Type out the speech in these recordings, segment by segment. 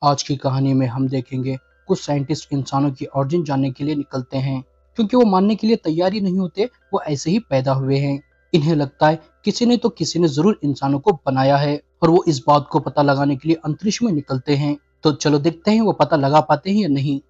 आज की कहानी में हम देखेंगे कुछ साइंटिस्ट इंसानों की ओरिजिन जानने के लिए निकलते हैं, क्योंकि वो मानने के लिए तैयार ही नहीं होते वो ऐसे ही पैदा हुए हैं। इन्हें लगता है किसी ने तो किसी ने जरूर इंसानों को बनाया है और वो इस बात को पता लगाने के लिए अंतरिक्ष में निकलते हैं। तो चलो देखते हैं वो पता लगा पाते हैं या नहीं।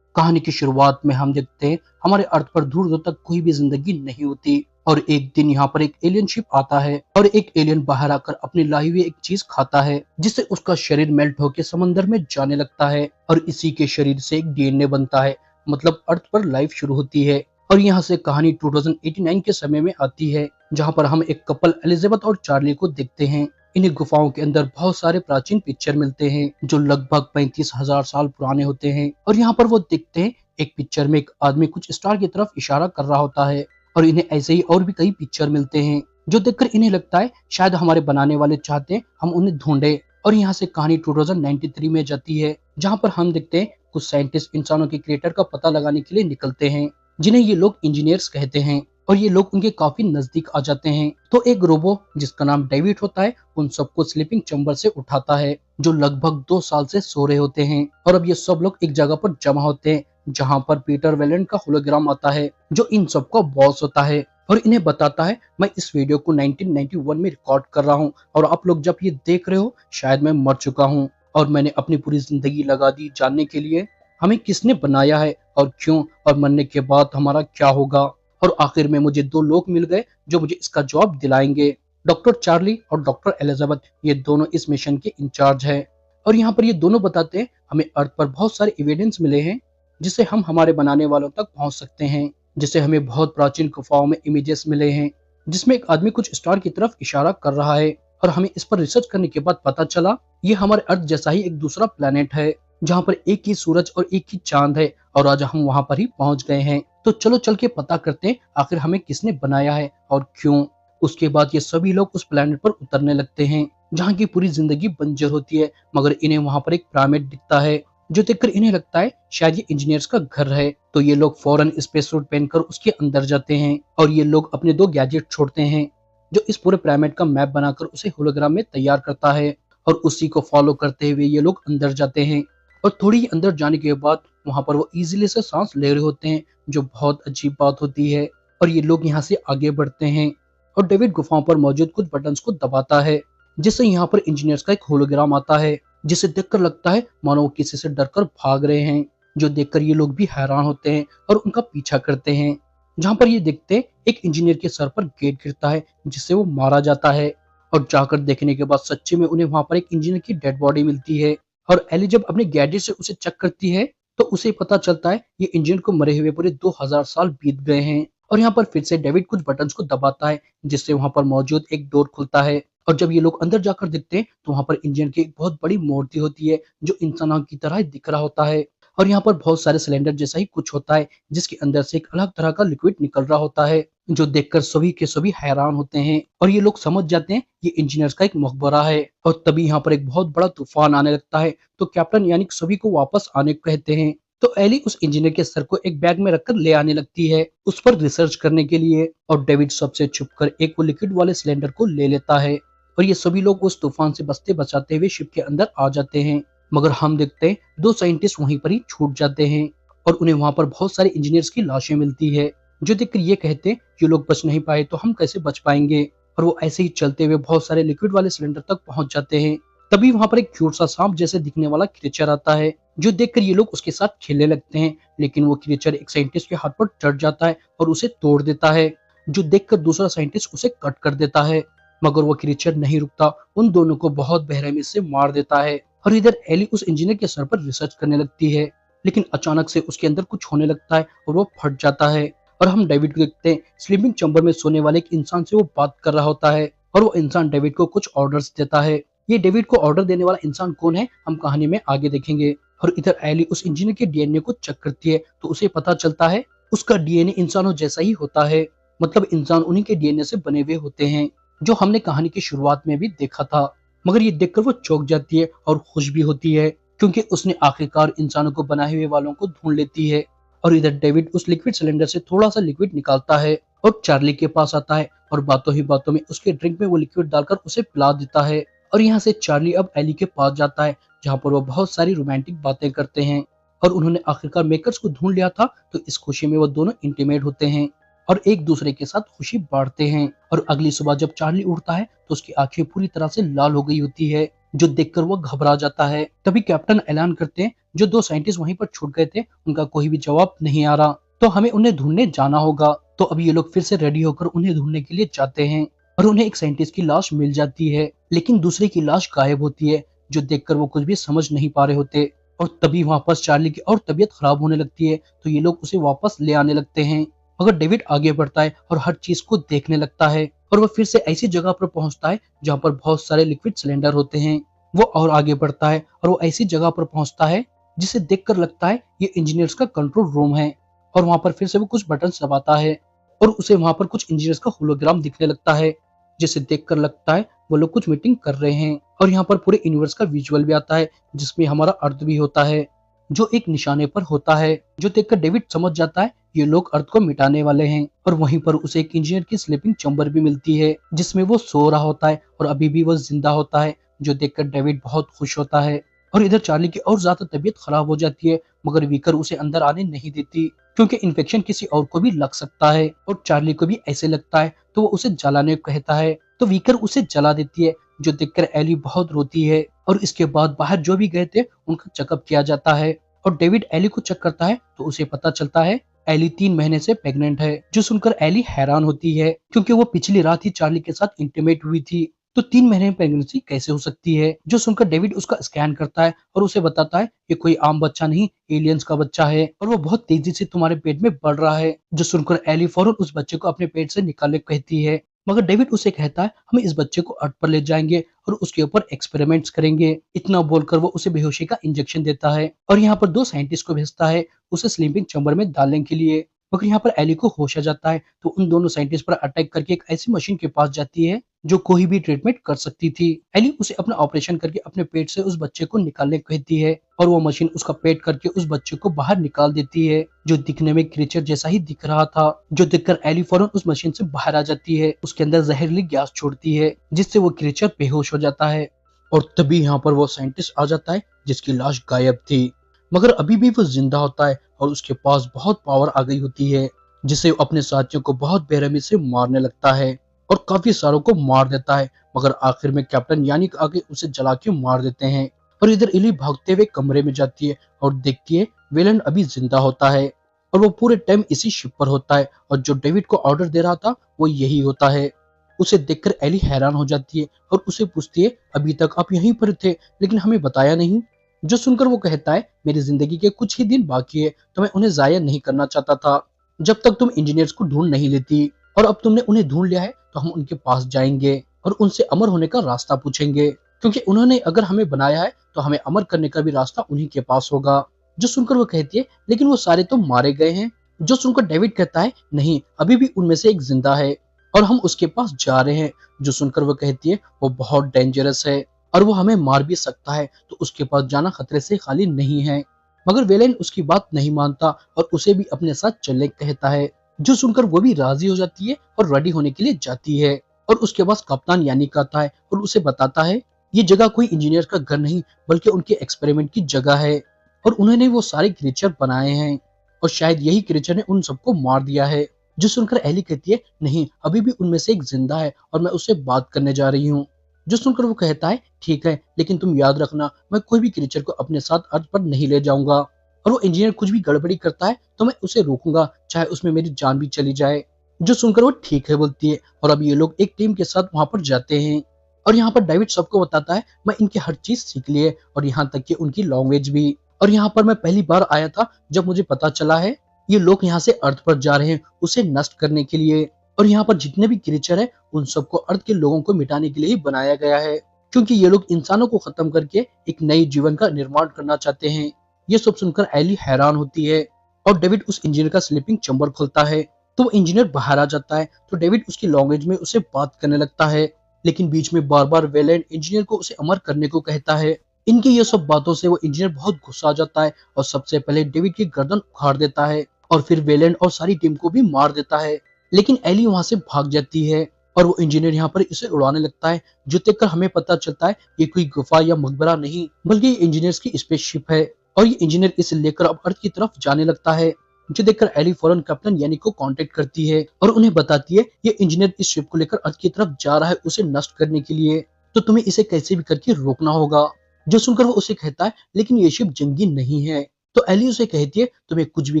कहानी की शुरुआत में हम देखते हैं हमारे अर्थ पर दूर दूर तक कोई भी जिंदगी नहीं होती और एक दिन यहाँ पर एक एलियन शिप आता है और एक एलियन बाहर आकर अपनी लाई हुई एक चीज खाता है, जिससे उसका शरीर मेल्ट होकर समंदर में जाने लगता है और इसी के शरीर से एक डीएनए बनता है। मतलब अर्थ पर लाइफ शुरू होती है। और यहाँ से कहानी 2089 के समय में आती है, जहाँ पर हम एक कपल एलिजाबेथ और चार्ली को देखते हैं। इन्हीं गुफाओं के अंदर बहुत सारे प्राचीन पिक्चर मिलते हैं जो लगभग 35,000 साल पुराने होते हैं। और यहाँ पर वो देखते हैं एक पिक्चर में एक आदमी कुछ स्टार की तरफ इशारा कर रहा होता है और इन्हें ऐसे ही और भी कई पिक्चर मिलते हैं जो देखकर इन्हें लगता है शायद हमारे बनाने वाले चाहते हैं हम उन्हें ढूंढे। और यहाँ से कहानी 2093 में जाती है, जहाँ पर हम देखते हैं कुछ साइंटिस्ट इंसानों के क्रिएटर का पता लगाने के लिए निकलते हैं, जिन्हें ये लोग इंजीनियर्स कहते हैं। और ये लोग उनके काफी नजदीक आ जाते हैं तो एक रोबो जिसका नाम डेविड होता है उन सबको स्लीपिंग चैम्बर से उठाता है, जो लगभग 2 साल से सो रहे होते हैं। और अब ये सब लोग एक जगह पर जमा होते हैं जहां पर पीटर वेलेंट का होलोग्राम आता है जो इन सबका बॉस होता है और इन्हें बताता है मैं इस वीडियो को 1991 में रिकॉर्ड कर रहा हूँ और आप लोग जब ये देख रहे हो शायद मैं मर चुका हूँ और मैंने अपनी पूरी जिंदगी लगा दी जानने के लिए हमें किसने बनाया है और क्यों, और मरने के बाद हमारा क्या होगा। और आखिर में मुझे 2 लोग मिल गए जो मुझे इसका जवाब दिलाएंगे। डॉक्टर चार्ली और डॉक्टर एलिजाबेथ ये दोनों इस मिशन के इंचार्ज है। और यहाँ पर ये दोनों बताते हैं हमें अर्थ पर बहुत सारे एविडेंस मिले हैं जिससे हम हमारे बनाने वालों तक पहुंच सकते हैं। जिससे हमें बहुत प्राचीन गुफाओं में इमेजेस मिले हैं जिसमें एक आदमी कुछ स्टार की तरफ इशारा कर रहा है और हमें इस पर रिसर्च करने के बाद पता चला ये हमारे अर्थ जैसा ही एक दूसरा प्लेनेट है जहाँ पर एक ही सूरज और एक ही चांद है और आज हम वहां पर ही पहुंच गए हैं। तो चलो चल के पता करते हैं आखिर हमें किसने बनाया है और क्यों। उसके बाद ये सभी लोग उस प्लेनेट पर उतरने लगते हैं जहाँ की पूरी जिंदगी बंजर होती है, मगर इन्हें वहां पर एक पिरामिड दिखता है जो देखकर इन्हें लगता है शायद ये इंजीनियर्स का घर है। तो ये लोग फौरन स्पेस सूट पहनकर उसके अंदर जाते हैं और ये लोग अपने 2 गैजेट छोड़ते हैं जो इस पूरे पिरामिड का मैप बनाकर उसे होलोग्राम में तैयार करता है। और उसी को फॉलो करते हुए ये लोग अंदर जाते हैं और थोड़ी ही अंदर जाने के बाद वहां पर वो इजीली से सांस ले रहे होते हैं, जो बहुत अजीब बात होती है। और ये लोग यहाँ से आगे बढ़ते हैं और डेविड गुफाओं पर मौजूद कुछ बटन्स को दबाता है, जिससे यहाँ पर इंजीनियर्स का एक होलोग्राम आता है जिसे देखकर लगता है मानो वो किसी से डरकर भाग रहे हैं। जो देखकर ये लोग भी हैरान होते हैं और उनका पीछा करते हैं, जहाँ पर ये देखते हैं एक इंजीनियर के सर पर गेट गिरता है जिससे वो मारा जाता है। और जाकर देखने के बाद सच्ची में उन्हें वहां पर एक इंजीनियर की डेड बॉडी मिलती है। और एली जब अपने गैजेट से उसे चेक करती है तो उसे पता चलता है ये इंजीनियर को मरे हुए पूरे 2000 साल बीत गए हैं। और यहाँ पर फिर से डेविड कुछ बटन्स को दबाता है जिससे वहां पर मौजूद एक डोर खुलता है। और जब ये लोग अंदर जाकर देखते हैं तो वहां पर इंजीनियर की एक बहुत बड़ी मूर्ति होती है जो इंसानों की तरह दिख रहा होता है। और यहाँ पर बहुत सारे सिलेंडर जैसा ही कुछ होता है जिसके अंदर से एक अलग तरह का लिक्विड निकल रहा होता है, जो देखकर सभी के सभी हैरान होते हैं और ये लोग समझ जाते हैं ये इंजीनियर्स का एक मकबरा है। और तभी यहाँ पर एक बहुत बड़ा तूफान आने लगता है तो कैप्टन यानी सभी को वापस आने को कहते हैं। तो एली उस इंजीनियर के सर को एक बैग में रखकर ले आने लगती है उस पर रिसर्च करने के लिए। और डेविड सबसे छुपकर एक वो लिक्विड वाले सिलेंडर को ले लेता है और ये सभी लोग उस तूफान से बचते बचाते हुए शिप के अंदर आ जाते हैं। मगर हम देखते हैं 2 साइंटिस्ट वहीं पर ही छूट जाते हैं और उन्हें वहां पर बहुत सारे इंजीनियर्स की लाशें मिलती है, जो देखकर ये कहते हैं ये लोग बच नहीं पाए तो हम कैसे बच पाएंगे। और वो ऐसे ही चलते हुए बहुत सारे लिक्विड वाले सिलेंडर तक पहुंच जाते हैं। तभी वहां पर एक क्यूट सा सांप जैसे दिखने वाला क्रिएचर आता है, जो देखकर ये लोग उसके साथ खेलने लगते हैं। लेकिन वो क्रिएचर एक साइंटिस्ट के हाथ पर चढ़ जाता है और उसे तोड़ देता है, जो देखकर दूसरा साइंटिस्ट उसे कट कर देता है। मगर वो क्रिएचर नहीं रुकता, उन दोनों को बहुत बेरहमी से मार देता है। और इधर एली उस इंजीनियर के सर पर रिसर्च करने लगती है, लेकिन अचानक से उसके अंदर कुछ होने लगता है और वो फट जाता है। और हम डेविड को देखते हैं स्लीपिंग चैम्बर में सोने वाले एक इंसान से वो बात कर रहा होता है और वो इंसान डेविड को कुछ ऑर्डर्स देता है। ये डेविड को ऑर्डर देने वाला इंसान कौन है हम कहानी में आगे देखेंगे। और इधर एली उस इंजीनियर के डीएनए को चेक करती है तो उसे पता चलता है उसका डीएनए इंसानों जैसा ही होता है, मतलब इंसान उन्हीं के डीएनए से बने हुए होते हैं, जो हमने कहानी की शुरुआत में भी देखा था। मगर ये देखकर वो चौंक जाती है और खुश भी होती है क्योंकि उसने आखिरकार इंसानों को बनाए हुए वालों को ढूंढ लेती है। और इधर डेविड उस लिक्विड सिलेंडर से थोड़ा सा लिक्विड निकालता है और चार्ली के पास आता है और बातों ही बातों में उसके ड्रिंक में वो लिक्विड डालकर उसे पिला देता है। और यहाँ से चार्ली अब एली के पास जाता है जहाँ पर वो बहुत सारी रोमांटिक बातें करते हैं और उन्होंने आखिरकार मेकर्स को ढूंढ लिया था। तो इस खुशी में वो दोनों इंटीमेट होते हैं और एक दूसरे के साथ खुशी बांटते हैं। और अगली सुबह जब चार्ली उठता है तो उसकी आंखें पूरी तरह से लाल हो गई होती है, जो देखकर वो घबरा जाता है। तभी कैप्टन ऐलान करते हैं जो दो साइंटिस्ट वहीं पर छूट गए थे उनका कोई भी जवाब नहीं आ रहा, तो हमें उन्हें ढूंढने जाना होगा। तो अब ये लोग फिर से रेडी होकर उन्हें ढूंढने के लिए जाते हैं और उन्हें एक साइंटिस्ट की लाश मिल जाती है, लेकिन दूसरे की लाश गायब होती है, जो देखकर वो कुछ भी समझ नहीं पा रहे होते। और तभी वहां पर चार्ली की और तबीयत खराब होने लगती है, तो ये लोग उसे वापस ले आने लगते हैं। मगर डेविड आगे बढ़ता है और हर चीज को देखने लगता है और वो फिर से ऐसी जगह पर पहुंचता है जहाँ पर बहुत सारे लिक्विड सिलेंडर होते हैं। वो और आगे बढ़ता है और वो ऐसी जगह पर पहुंचता है जिसे देखकर लगता है ये इंजीनियर्स का कंट्रोल रूम है। और वहां पर फिर से वो कुछ बटन दबाता है और उसे वहां पर कुछ इंजीनियर्स का होलोग्राम दिखने लगता है, जिसे देखकर लगता है वो लोग कुछ मीटिंग कर रहे हैं। और यहाँ पर पूरे यूनिवर्स का विजुअल भी आता है जिसमें हमारा अर्थ भी होता है, जो एक निशाने पर होता है, जो देखकर डेविड समझ जाता है ये लोग अर्थ को मिटाने वाले हैं। और वहीं पर उसे एक इंजीनियर की स्लीपिंग चैम्बर भी मिलती है जिसमें वो सो रहा होता है और अभी भी वो जिंदा होता है, जो देखकर डेविड बहुत खुश होता है। और इधर चार्ली की और ज्यादा तबीयत खराब हो जाती है, मगर वीकर उसे अंदर आने नहीं देती क्योंकि इन्फेक्शन किसी और को भी लग सकता है और चार्ली को भी ऐसे लगता है, तो वो उसे जलाने को कहता है। तो वीकर उसे जला देती है, जो देखकर एली बहुत रोती है। और इसके बाद बाहर जो भी गए थे उनका चेकअप किया जाता है और डेविड एली को चेक करता है तो उसे पता चलता है एली 3 महीने से प्रेग्नेंट है, जो सुनकर एली हैरान होती है क्योंकि वो पिछली रात ही चार्ली के साथ इंटीमेट हुई थी, तो 3 महीने में प्रेगनेंसी कैसे हो सकती है। जो सुनकर डेविड उसका स्कैन करता है और उसे बताता है ये कोई आम बच्चा नहीं, एलियंस का बच्चा है और वो बहुत तेजी से तुम्हारे पेट में बढ़ रहा है। जो सुनकर एली फौरन उस बच्चे को अपने पेट से निकालने को कहती है, मगर डेविड उसे कहता है हम इस बच्चे को अर्थ पर ले जाएंगे और उसके ऊपर एक्सपेरिमेंट्स करेंगे। इतना बोलकर वो उसे बेहोशी का इंजेक्शन देता है और यहाँ पर 2 साइंटिस्ट को भेजता है उसे स्लीपिंग चैम्बर में डालने के लिए। मगर यहाँ पर एली को होश आ जाता है, तो उन दोनों साइंटिस्ट पर अटैक करके एक ऐसी मशीन के पास जाती है जो कोई भी ट्रीटमेंट कर सकती थी। एली उसे अपना ऑपरेशन करके अपने पेट से उस बच्चे को निकालने को कहती है और वो मशीन उसका पेट करके उस बच्चे को बाहर निकाल देती है, जो दिखने में क्रीचर जैसा ही दिख रहा था। जो देखकर एली फौरन उस मशीन से बाहर आ जाती है, उसके अंदर जहरीली गैस छोड़ती है जिससे वो क्रीचर बेहोश हो जाता है। और तभी यहाँ पर वो साइंटिस्ट आ जाता है जिसकी लाश गायब थी, मगर अभी भी वो जिंदा होता है और उसके पास बहुत पावर आ गई होती है, जिसे वो अपने साथियों को बहुत बेरहमी से मारने लगता है और काफी सारों को मार देता है। मगर आखिर में कैप्टन यानिक आगे उसे जला के मार देते हैं और इधर इली भागते हुए कमरे में जाती है और देखती है वेलन अभी जिंदा होता है और वो पूरे टाइम इसी शिप पर होता है और जो डेविड को ऑर्डर दे रहा था वो यही होता है। उसे देखकर एली हैरान हो जाती है और उसे पूछती है अभी तक आप यहीं पर थे लेकिन हमें बताया नहीं। जो सुनकर वो कहता है मेरी जिंदगी के कुछ ही दिन बाकी है तो मैं उन्हें जाया नहीं करना चाहता था जब तक तुम इंजीनियर्स को ढूंढ नहीं लेती, और अब तुमने उन्हें ढूंढ लिया है तो हम उनके पास जाएंगे और उनसे अमर होने का रास्ता पूछेंगे, क्योंकि उन्होंने अगर हमें बनाया है तो हमें अमर करने का भी रास्ता उन्हीं के पास होगा। जो सुनकर वो कहती है लेकिन वो सारे तो मारे गए हैं। जो सुनकर डेविड कहता है नहीं, अभी भी उनमें से एक जिंदा है और हम उसके पास जा रहे हैं। जो सुनकर वो कहती है वो बहुत डेंजरस है और वो हमें मार भी सकता है, तो उसके पास जाना खतरे से खाली नहीं है। मगर वेलेन उसकी बात नहीं मानता और उसे भी अपने साथ चलने कहता है। जो सुनकर वो भी राजी हो जाती है और रेडी होने के लिए जाती है और उसके पास कप्तान यानिक आता है और उसे बताता है ये जगह कोई इंजीनियर का घर नहीं बल्कि उनके एक्सपेरिमेंट की जगह है और उन्होंने वो सारे क्रिएचर बनाए हैं और शायद यही क्रिएचर ने उन सबको मार दिया है। जो सुनकर एली कहती है नहीं, अभी भी उनमें से एक जिंदा है और मैं उससे बात करने जा रही हूँ। जो सुनकर वो कहता है ठीक है, लेकिन तुम याद रखना मैं कोई भी क्रिएचर को अपने साथ अर्थ पर नहीं ले जाऊंगा और वो इंजीनियर कुछ भी गड़बड़ी करता है तो मैं उसे रोकूंगा चाहे उसमें मेरी जान भी चली जाए। जो सुनकर वो ठीक है बोलती है और अब ये लोग एक टीम के साथ वहां पर जाते हैं और यहाँ पर डेविड सबको बताता है मैं इनकी हर चीज सीख ली है और यहाँ तक कि उनकी लैंग्वेज भी। और यहाँ पर मैं पहली बार आया था जब मुझे पता चला है ये लोग यहाँ से अर्थ पर जा रहे हैं उसे नष्ट करने के लिए, और यहाँ पर जितने भी क्रिएचर है उन सबको अर्थ के लोगों को मिटाने के लिए बनाया गया है, क्योंकि ये लोग इंसानों को खत्म करके एक नई जीवन का निर्माण करना चाहते हैं। ये सब सुनकर एली हैरान होती है और डेविड उस इंजीनियर का स्लीपिंग चैम्बर खोलता है तो वो इंजीनियर बाहर आ जाता है, तो डेविड उसकी लैंग्वेज में उसे बात करने लगता है, लेकिन बीच में बार बार वेलेंट इंजीनियर को उसे अमर करने को कहता है। इनकी ये सब बातों से वो इंजीनियर बहुत गुस्सा आ जाता है और सबसे पहले डेविड की गर्दन उखाड़ देता है और फिर वेलेंट और सारी टीम को भी मार देता है, लेकिन एली वहां से भाग जाती है और वो इंजीनियर यहाँ पर इसे उड़ाने लगता है, जो देखकर हमें पता चलता है ये कोई गुफा या मकबरा नहीं बल्कि ये इंजीनियर्स की स्पेसशिप है। और ये इंजीनियर इसे लेकर अब अर्थ की तरफ जाने लगता है, जो देखकर एली फौरन कैप्टन यानी को कांटेक्ट करती है और उन्हें बताती है ये इंजीनियर इस शिप को लेकर अर्थ की तरफ जा रहा है उसे नष्ट करने के लिए, तो तुम्हें इसे कैसे भी करके रोकना होगा। जो सुनकर वो उसे कहता है लेकिन ये शिप जंगी नहीं है। तो एली उसे कहती है तुम्हें कुछ भी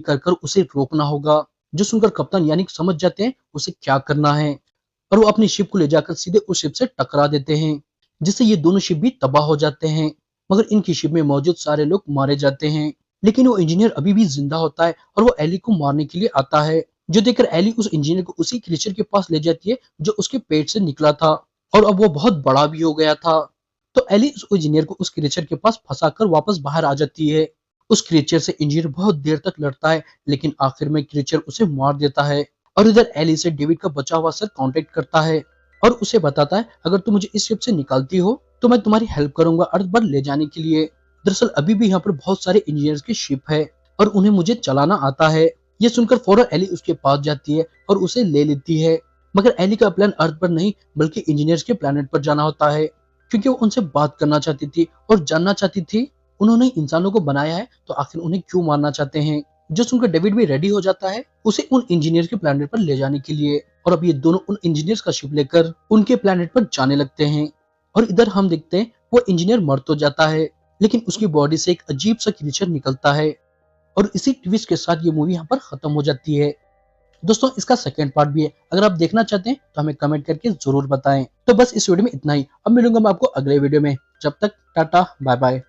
कर कर उसे रोकना होगा। जो सुनकर कप्तान यानी समझ जाते हैं उसे क्या करना है और वो अपनी शिप को ले जाकर सीधे उस शिप से टकरा देते हैं, जिससे ये दोनों शिप भी तबाह हो जाते हैं। मगर इनकी शिप में मौजूद सारे लोग मारे जाते हैं, लेकिन वो इंजीनियर अभी भी जिंदा होता है और वो एली को मारने के लिए आता है। जो देखकर एली उस इंजीनियर को उसी क्रीचर के पास ले जाती है जो उसके पेट से निकला था और अब वो बहुत बड़ा भी हो गया था। तो एली उस इंजीनियर को उस क्रीचर के पास फंसाकर वापस बाहर आ जाती है। उस क्रीचर से इंजीनियर बहुत देर तक लड़ता है, लेकिन आखिर में क्रीचर उसे मार देता है। और इधर एली से डेविड का बचा हुआ सर कांटेक्ट करता है और उसे बताता है अगर तुम मुझे इस शिप से निकालती हो तो मैं तुम्हारी हेल्प करूंगा अर्थ पर ले जाने के लिए। दरअसल अभी भी यहाँ पर बहुत सारे इंजीनियर्स की शिप है और उन्हें मुझे चलाना आता है। ये सुनकर फौरन एली उसके पास जाती है और उसे ले लेती है। मगर एली का प्लान अर्थ पर नहीं बल्कि इंजीनियर्स के प्लेनेट पर जाना होता है, क्योंकि वो उनसे बात करना चाहती थी और जानना चाहती थी उन्होंने इंसानों को बनाया है तो आखिर उन्हें क्यों मारना चाहते हैं। जो सुनकर डेविड भी रेडी हो जाता है उसे उन इंजीनियर के प्लेनेट पर ले जाने के लिए और अब ये दोनों उन इंजीनियर्स का शिप लेकर उनके प्लेनेट पर जाने लगते हैं। और इधर हम देखते हैं वो इंजीनियर मर तो जाता है, लेकिन उसकी बॉडी से एक अजीब सा क्रीचर निकलता है और इसी ट्विस्ट के साथ ये मूवी यहाँ पर खत्म हो जाती है। दोस्तों इसका सेकंड पार्ट भी है, अगर आप देखना चाहते हैं तो हमें कमेंट करके जरूर बताएं। तो बस इस वीडियो में इतना ही, अब मिलूंगा मैं आपको अगले वीडियो में, जब तक टाटा बाय बाय।